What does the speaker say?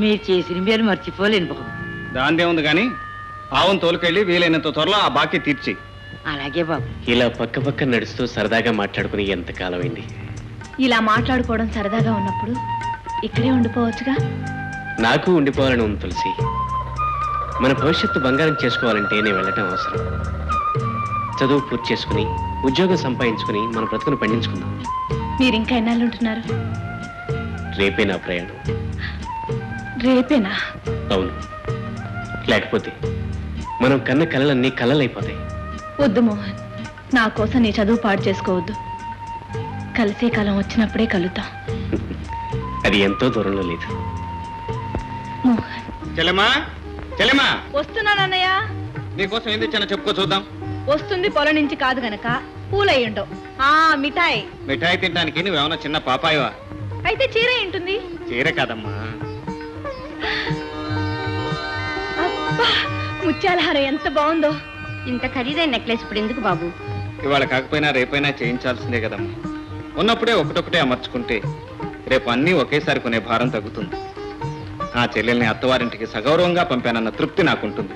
మీరు చేసిన మీరు మర్చిపోలేను బాబు. దాందే ఉంది కానీ ఆవును తోలుకెళ్ళి వీలైనంత త్వరలో ఆ బాకీ తీర్చి. అలాగే బాబు. ఇలా పక్క పక్క నడుస్తూ సరదాగా మాట్లాడుకుని ఎంతకాలం అయింది. ఇలా మాట్లాడుకోవడం సరదాగా ఉన్నప్పుడు ఇక్కడే ఉండిపోవచ్చుగా. నాకు ఉండిపోవాలని ఉంది తులసి. మన భవిష్యత్తు బంగారం చేసుకోవాలంటే నేను వెళ్ళటం అవసరం. చదువు పూర్తి చేసుకుని ఉద్యోగం సంపాదించుకుని మన బ్రతుకును పండించుకుందాం. మీరు ఇంకా ఎన్నాళ్ళు ఉంటున్నారు? రేపే నా ప్రయాణం. రేపేనా? అవును, లేకపోతే మనం కన్న కలలన్నీ కలలైపోతాయి. వద్దు మోహన్, నా కోసం నీ చదువు పాడు చేసుకోవద్దు. కలిసే కాలం వచ్చినప్పుడే కలుద్దాం. అది ఎంతో దూరంలో లేదు. మోహన్. చెల్లెమ్మా, చెల్లెమ్మా, వస్తున్నానన్నయ్య. నీకోసం ఏం తెచ్చానో చెప్పుకో చూద్దాం. వస్తుంది పొలం నుంచి కాదు గనక పూలయ్యుండవు. మిఠాయి. మిఠాయి తినడానికి నువ్వేమన్నా చిన్న పాపాయవా? అయితే చీర ఉంటుంది. చీర కాదమ్మా. అబ్బా, ముత్యాల హారం ఎంత బాగుందో. ఇంత ఖరీదైన నెక్లెస్ ఇప్పుడు ఎందుకు బాబు? ఇవాళ కాకపోయినా రేపైనా చేయించాల్సిందే కదమ్మా. ఉన్నప్పుడే ఒకటొకటే అమర్చుకుంటే రేపు అన్నీ ఒకేసారి కొనే భారం తగ్గుతుంది. ఆ చెల్లెల్ని అత్తవారింటికి సగౌరవంగా పంపానన్న తృప్తి నాకుంటుంది.